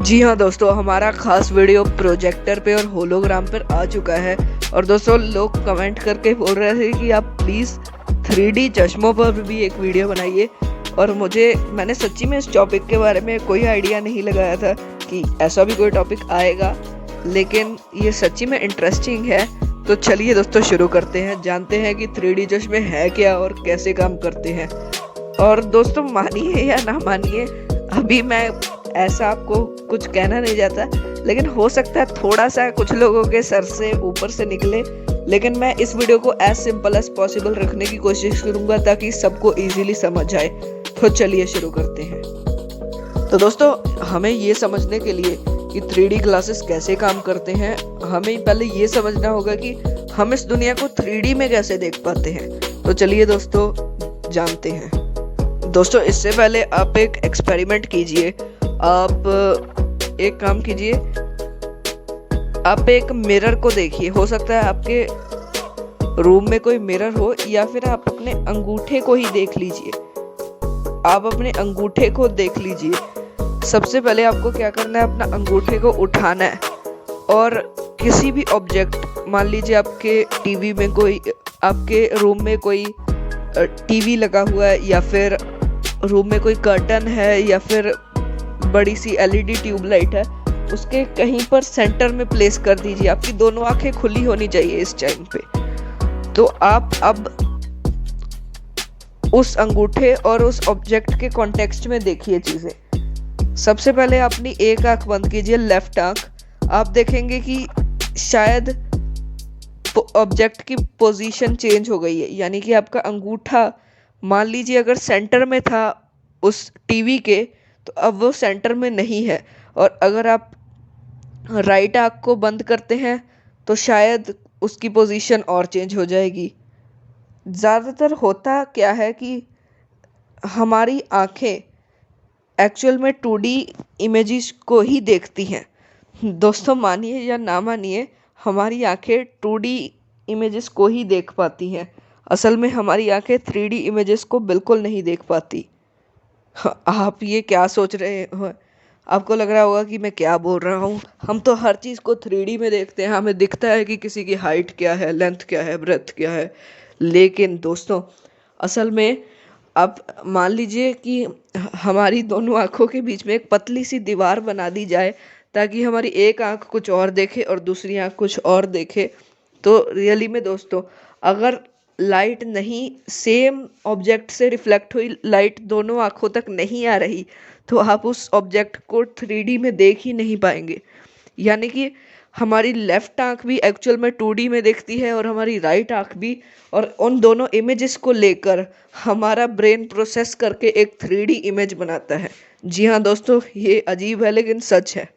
जी हाँ दोस्तों, हमारा खास वीडियो प्रोजेक्टर पे और होलोग्राम पर आ चुका है। और दोस्तों, लोग कमेंट करके बोल रहे थे कि आप प्लीज़ 3D चश्मों पर भी एक वीडियो बनाइए। और मैंने सच्ची में इस टॉपिक के बारे में कोई आइडिया नहीं लगाया था कि ऐसा भी कोई टॉपिक आएगा, लेकिन ये सच्ची में इंटरेस्टिंग है। तो चलिए दोस्तों, शुरू करते हैं, जानते हैं कि 3D चश्मे है क्या और कैसे काम करते हैं। और दोस्तों, मानिए या ना मानिए, अभी मैं ऐसा आपको कुछ कहना नहीं चाहता, लेकिन हो सकता है थोड़ा सा कुछ लोगों के सर से ऊपर से निकले, लेकिन मैं इस वीडियो को एज सिंपल एज पॉसिबल रखने की कोशिश करूंगा ताकि सबको इजीली समझ आए। तो चलिए शुरू करते हैं। तो दोस्तों, हमें ये समझने के लिए कि 3D ग्लासेस कैसे काम करते हैं, हमें पहले ये समझना होगा कि हम इस दुनिया को 3D में कैसे देख पाते हैं। तो चलिए दोस्तों, जानते हैं। दोस्तों, इससे पहले आप एक एक्सपेरिमेंट कीजिए। आप एक काम कीजिए, आप एक मिरर को देखिए। हो सकता है आपके रूम में कोई मिरर हो, या फिर आप अपने अंगूठे को ही देख लीजिए। आप अपने अंगूठे को देख लीजिए। सबसे पहले आपको क्या करना है, अपना अंगूठे को उठाना है और किसी भी ऑब्जेक्ट, मान लीजिए आपके टीवी में कोई, आपके रूम में कोई टीवी लगा हुआ है, या फिर रूम में कोई कर्टन है, या फिर बड़ी सी LED ट्यूबलाइट है, उसके कहीं पर सेंटर में प्लेस कर दीजिए। आपकी दोनों आंखें खुली होनी चाहिए इस टाइम पे। तो आप अब उस अंगूठे और उस ऑब्जेक्ट के कॉन्टेक्स्ट में देखिए चीजें। सबसे पहले अपनी एक आंख बंद कीजिए, लेफ्ट आंख। आप देखेंगे कि शायद ऑब्जेक्ट की पोजीशन चेंज हो गई है, यानी कि आपका अंगूठा, मान लीजिए अगर सेंटर में था उस टीवी के, तो अब वो सेंटर में नहीं है। और अगर आप राइट आंख को बंद करते हैं तो शायद उसकी पोजीशन और चेंज हो जाएगी। ज़्यादातर होता क्या है कि हमारी आंखें एक्चुअल में 2D इमेजेस को ही देखती हैं। दोस्तों, मानिए या ना मानिए, हमारी आंखें 2D इमेजेस को ही देख पाती हैं। असल में हमारी आंखें 3D इमेजेस को बिल्कुल नहीं देख पाती। आप ये क्या सोच रहे हो? आपको लग रहा होगा कि मैं क्या बोल रहा हूँ। हम तो हर चीज़ को 3D में देखते हैं, हमें दिखता है कि किसी की हाइट क्या है, लेंथ क्या है, ब्रेथ क्या है। लेकिन दोस्तों, असल में आप मान लीजिए कि हमारी दोनों आँखों के बीच में एक पतली सी दीवार बना दी जाए, ताकि हमारी एक आँख कुछ और देखे और दूसरी आँख कुछ और देखे। तो रियली में दोस्तों, अगर लाइट नहीं, सेम ऑब्जेक्ट से रिफ्लेक्ट हुई लाइट दोनों आँखों तक नहीं आ रही, तो आप उस ऑब्जेक्ट को 3D में देख ही नहीं पाएंगे। यानी कि हमारी लेफ्ट आंख भी एक्चुअल में 2D में देखती है, और हमारी राइट आंख भी। और उन दोनों इमेजेस को लेकर हमारा ब्रेन प्रोसेस करके एक 3D इमेज बनाता है। जी हाँ दोस्तों, ये अजीब है लेकिन सच है।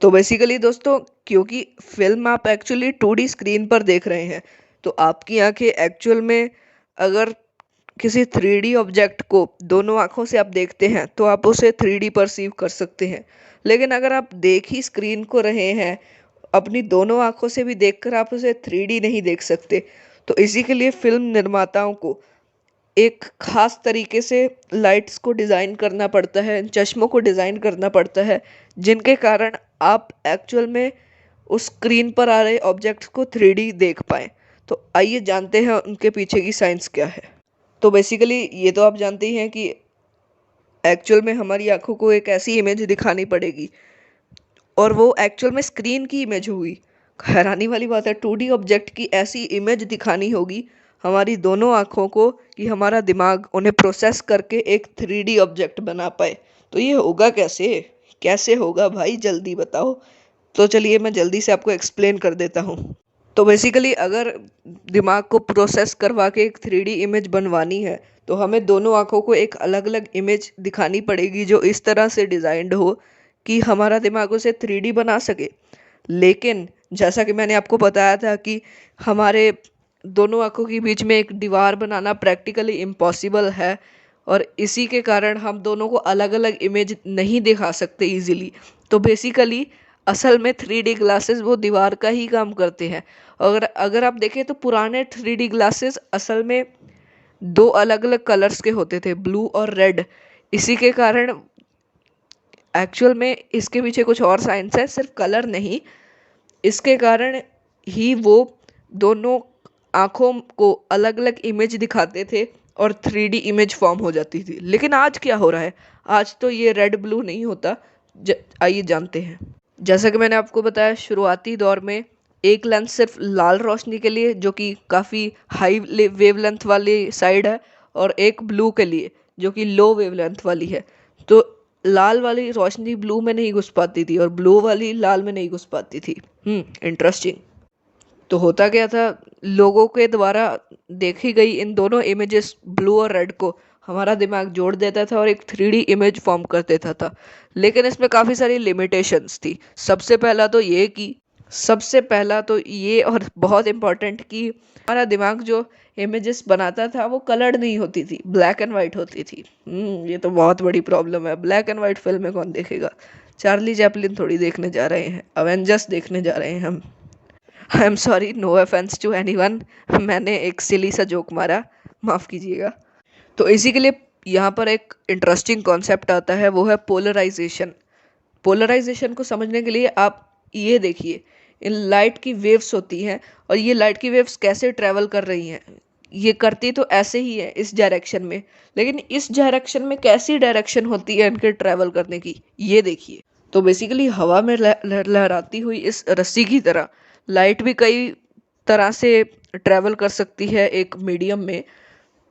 तो बेसिकली दोस्तों, क्योंकि फिल्म आप एक्चुअली 2D स्क्रीन पर देख रहे हैं, तो आपकी आंखें एक्चुअल में, अगर किसी 3D ऑब्जेक्ट को दोनों आंखों से आप देखते हैं तो आप उसे 3D परसीव कर सकते हैं। लेकिन अगर आप देख ही स्क्रीन को रहे हैं, अपनी दोनों आंखों से भी देखकर आप उसे 3D नहीं देख सकते। तो इसी के लिए फिल्म निर्माताओं को एक खास तरीके से लाइट्स को डिज़ाइन करना पड़ता है, चश्मों को डिज़ाइन करना पड़ता है, जिनके कारण आप एक्चुअल में उस स्क्रीन पर आ रहे ऑब्जेक्ट्स को 3D देख पाएँ। तो आइए जानते हैं उनके पीछे की साइंस क्या है। तो बेसिकली ये तो आप जानते ही हैं कि एक्चुअल में हमारी आंखों को एक ऐसी इमेज दिखानी पड़ेगी, और वो एक्चुअल में स्क्रीन की इमेज होगी। हैरानी वाली बात है, 2D ऑब्जेक्ट की ऐसी इमेज दिखानी होगी हमारी दोनों आंखों को कि हमारा दिमाग उन्हें प्रोसेस करके एक 3D ऑब्जेक्ट बना पाए। तो ये होगा कैसे? कैसे होगा भाई, जल्दी बताओ। तो चलिए मैं जल्दी से आपको एक्सप्लेन कर देता हूँ। तो बेसिकली अगर दिमाग को प्रोसेस करवा के एक 3D इमेज बनवानी है, तो हमें दोनों आंखों को एक अलग अलग इमेज दिखानी पड़ेगी, जो इस तरह से डिज़ाइंड हो कि हमारा दिमाग उसे 3D बना सके। लेकिन जैसा कि मैंने आपको बताया था कि हमारे दोनों आंखों के बीच में एक दीवार बनाना प्रैक्टिकली इम्पॉसिबल है, और इसी के कारण हम दोनों को अलग अलग इमेज नहीं दिखा सकते इजीली। तो बेसिकली असल में 3D ग्लासेस वो दीवार का ही काम करते हैं। अगर अगर आप देखें तो पुराने 3D ग्लासेस असल में दो अलग अलग कलर्स के होते थे, ब्लू और रेड। इसी के कारण एक्चुअल में इसके पीछे कुछ और साइंस है, सिर्फ कलर नहीं। इसके कारण ही वो दोनों आँखों को अलग अलग इमेज दिखाते थे और 3D इमेज फॉर्म हो जाती थी। लेकिन आज क्या हो रहा है, आज तो ये रेड ब्लू नहीं होता। आइए जानते हैं। जैसा कि मैंने आपको बताया, शुरुआती दौर में एक लेंस सिर्फ लाल रोशनी के लिए, जो कि काफ़ी हाई वेवलेंथ वाली साइड है, और एक ब्लू के लिए जो कि लो वेवलेंथ वाली है। तो लाल वाली रोशनी ब्लू में नहीं घुस पाती थी और ब्लू वाली लाल में नहीं घुस पाती थी। इंटरेस्टिंग। तो होता क्या था, लोगों के द्वारा देखी गई इन दोनों इमेजेस ब्लू और रेड को हमारा दिमाग जोड़ देता था और एक 3D इमेज फॉर्म कर देता था। लेकिन इसमें काफ़ी सारी लिमिटेशंस थी। सबसे पहला तो ये और बहुत इम्पोर्टेंट कि हमारा दिमाग जो इमेजेस बनाता था वो कलर्ड नहीं होती थी, ब्लैक एंड वाइट होती थी। ये तो बहुत बड़ी प्रॉब्लम है। ब्लैक एंड वाइट फिल्में कौन देखेगा? चार्ली चैपलिन थोड़ी देखने जा रहे हैं, अवेंजर्स देखने जा रहे हैं हम। I am sorry, no offence to anyone. मैंने एक सिली सा जोक मारा, माफ़ कीजिएगा। तो इसी के लिए यहाँ पर एक इंटरेस्टिंग कॉन्सेप्ट आता है, वो है पोलराइजेशन। पोलराइजेशन को समझने के लिए आप ये देखिए, इन लाइट की वेव्स होती हैं और ये लाइट की वेव्स कैसे ट्रैवल कर रही हैं। ये करती तो ऐसे ही है इस डायरेक्शन में, लेकिन इस डायरेक्शन में कैसी डायरेक्शन होती है इनके ट्रैवल करने की, ये देखिए। तो बेसिकली हवा में लहराती हुई इस रस्सी की तरह लाइट भी कई तरह से ट्रैवल कर सकती है एक मीडियम में।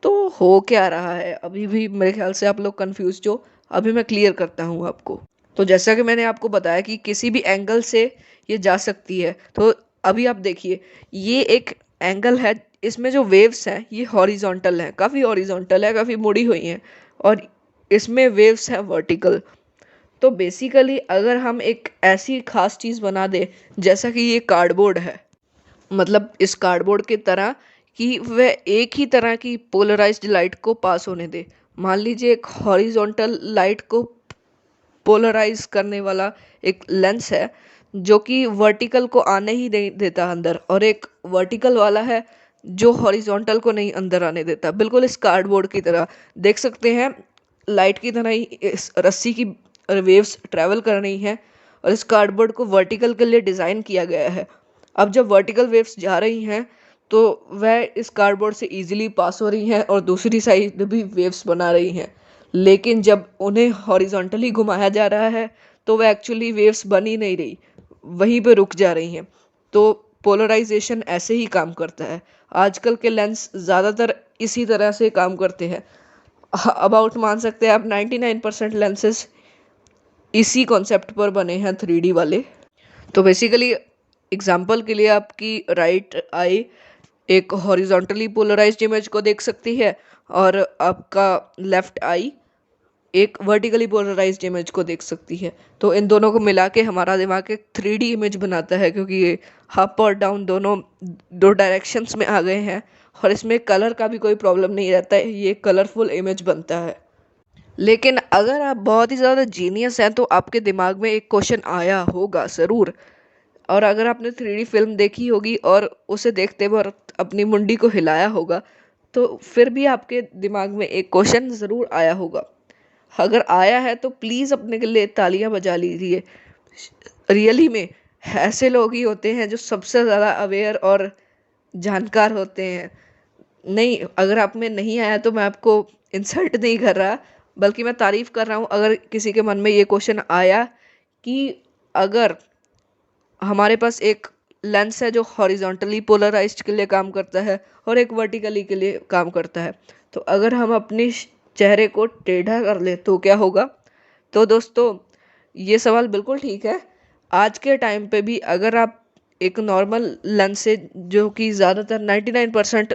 तो हो क्या रहा है, अभी भी मेरे ख्याल से आप लोग कंफ्यूज हो। अभी मैं क्लियर करता हूँ आपको। तो जैसा कि मैंने आपको बताया कि किसी भी एंगल से ये जा सकती है, तो अभी आप देखिए, ये एक एंगल है, इसमें जो वेव्स हैं ये हॉरिजॉन्टल हैं, काफ़ी हॉरिजॉन्टल है, काफ़ी मुड़ी हुई हैं, और इसमें वेव्स हैं वर्टिकल। तो बेसिकली अगर हम एक ऐसी खास चीज़ बना दे, जैसा कि ये कार्डबोर्ड है, मतलब इस कार्डबोर्ड की तरह कि वह एक ही तरह की पोलराइज्ड लाइट को पास होने दे। मान लीजिए एक हॉरिजॉन्टल लाइट को पोलराइज करने वाला एक लेंस है जो कि वर्टिकल को आने ही नहीं देता अंदर, और एक वर्टिकल वाला है जो हॉरिजॉन्टल को नहीं अंदर आने देता। बिल्कुल इस कार्डबोर्ड की तरह देख सकते हैं, लाइट की तरह ही इस रस्सी की वेव्स ट्रैवल कर रही हैं और इस कार्डबोर्ड को वर्टिकल के लिए डिज़ाइन किया गया है। अब जब वर्टिकल वेव्स जा रही हैं तो वह इस कार्डबोर्ड से इजीली पास हो रही हैं और दूसरी साइड भी वेव्स बना रही हैं। लेकिन जब उन्हें हॉरिजॉन्टली घुमाया जा रहा है तो वह एक्चुअली वेव्स बन ही नहीं रही, वहीं पे रुक जा रही हैं। तो पोलराइजेशन ऐसे ही काम करता है। आजकल के लेंस ज़्यादातर इसी तरह से काम करते हैं। अबाउट मान सकते हैं आप 99% लेंसेज इसी कॉन्सेप्ट पर बने हैं, 3D वाले। तो बेसिकली एग्जांपल के लिए आपकी राइट आई एक हॉरिजॉन्टली पोलराइज्ड इमेज को देख सकती है और आपका लेफ्ट आई एक वर्टिकली पोलराइज्ड इमेज को देख सकती है। तो इन दोनों को मिला के हमारा दिमाग एक 3D इमेज बनाता है, क्योंकि ये अप और डाउन दोनों दो डायरेक्शंस में आ गए हैं और इसमें कलर का भी कोई प्रॉब्लम नहीं रहता है, ये कलरफुल इमेज बनता है। लेकिन अगर आप बहुत ही ज़्यादा जीनियस हैं तो आपके दिमाग में एक क्वेश्चन आया होगा ज़रूर, और अगर आपने 3D फिल्म देखी होगी और उसे देखते वक्त अपनी मुंडी को हिलाया होगा, तो फिर भी आपके दिमाग में एक क्वेश्चन ज़रूर आया होगा। अगर आया है तो प्लीज़ अपने के लिए तालियां बजा लीजिए। रियली में ऐसे लोग ही होते हैं जो सबसे ज़्यादा अवेयर और जानकार होते हैं। नहीं, अगर आप में नहीं आया तो मैं आपको इंसल्ट नहीं कर रहा, बल्कि मैं तारीफ़ कर रहा हूँ। अगर किसी के मन में ये क्वेश्चन आया कि अगर हमारे पास एक लेंस है जो हॉरिजॉन्टली पोलराइज्ड के लिए काम करता है और एक वर्टिकली के लिए काम करता है, तो अगर हम अपने चेहरे को टेढ़ा कर ले तो क्या होगा? तो दोस्तों, ये सवाल बिल्कुल ठीक है। आज के टाइम पे भी अगर आप एक नॉर्मल लेंस से, जो कि ज़्यादातर 99%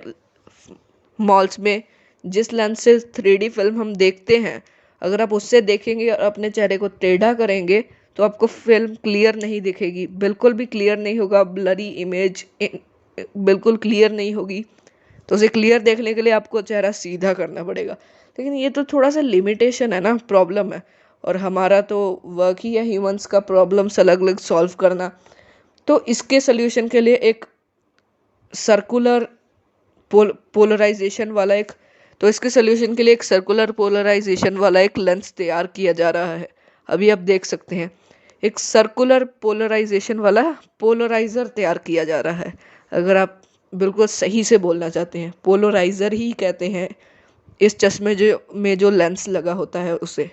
मॉल्स में जिस लेंस से 3D फिल्म हम देखते हैं, अगर आप उससे देखेंगे और अपने चेहरे को टेढ़ा करेंगे तो आपको फिल्म क्लियर नहीं दिखेगी, बिल्कुल भी क्लियर नहीं होगा। ब्लरी इमेज बिल्कुल क्लियर नहीं होगी। तो उसे क्लियर देखने के लिए आपको चेहरा सीधा करना पड़ेगा। लेकिन ये तो थोड़ा सा लिमिटेशन है ना, प्रॉब्लम है, और हमारा तो वर्क ही है ह्यूमंस का प्रॉब्लम्स अलग अलग सॉल्व करना। तो इसके सोल्यूशन के लिए एक सर्कुलर पोलराइजेशन वाला एक तो इसके सोल्यूशन के लिए एक सर्कुलर पोलराइजेशन वाला एक लेंस तैयार किया जा रहा है। अभी आप देख सकते हैं एक सर्कुलर पोलराइजेशन वाला पोलराइजर तैयार किया जा रहा है। अगर आप बिल्कुल सही से बोलना चाहते हैं, पोलराइजर ही कहते हैं इस चश्मे जो लेंस लगा होता है उसे।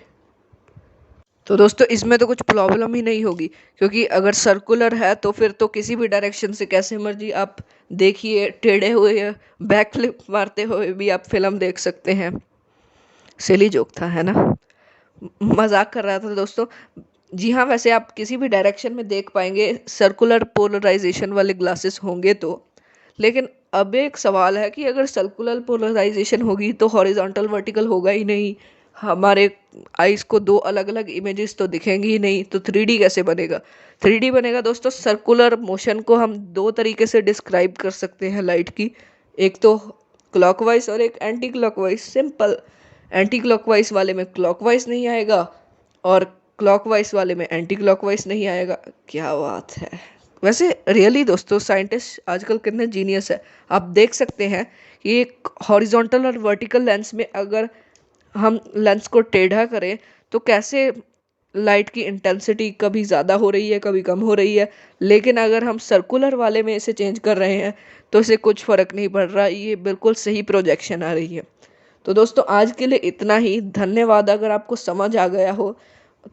तो दोस्तों इसमें तो कुछ प्रॉब्लम ही नहीं होगी, क्योंकि अगर सर्कुलर है तो फिर तो किसी भी डायरेक्शन से कैसे मर्जी आप देखिए, टेढ़े हुए बैक फ्लिप मारते हुए भी आप फिल्म देख सकते हैं। सिली जोक था, है ना? मजाक कर रहा था दोस्तों। जी हाँ, वैसे आप किसी भी डायरेक्शन में देख पाएंगे सर्कुलर पोलराइजेशन वाले ग्लासेस होंगे तो। लेकिन अब एक सवाल है कि अगर सर्कुलर पोलराइजेशन होगी तो हॉरिजॉन्टल वर्टिकल होगा ही नहीं, हमारे आइस को दो अलग अलग इमेजेस तो दिखेंगी ही नहीं, तो 3D कैसे बनेगा? 3D बनेगा दोस्तों, सर्कुलर मोशन को हम दो तरीके से डिस्क्राइब कर सकते हैं लाइट की। एक तो क्लॉकवाइज और एक anti clockwise. Simple, anti clockwise वाले में क्लॉकवाइज नहीं आएगा और क्लॉकवाइज वाले में एंटी क्लॉकवाइज नहीं आएगा। क्या बात है! वैसे रियली दोस्तों साइंटिस्ट आजकल कितने जीनियस है। आप देख सकते हैं कि एक हॉरिजॉन्टल और वर्टिकल लेंस में अगर हम लेंस को टेढ़ा करें तो कैसे लाइट की इंटेंसिटी कभी ज़्यादा हो रही है, कभी कम हो रही है। लेकिन अगर हम सर्कुलर वाले में इसे चेंज कर रहे हैं तो इसे कुछ फ़र्क नहीं पड़ रहा, ये बिल्कुल सही प्रोजेक्शन आ रही है। तो दोस्तों आज के लिए इतना ही। धन्यवाद। अगर आपको समझ आ गया हो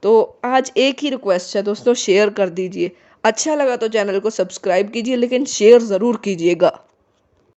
तो आज एक ही रिक्वेस्ट है दोस्तों, शेयर कर दीजिए। अच्छा लगा तो चैनल को सब्सक्राइब कीजिए, लेकिन शेयर ज़रूर कीजिएगा।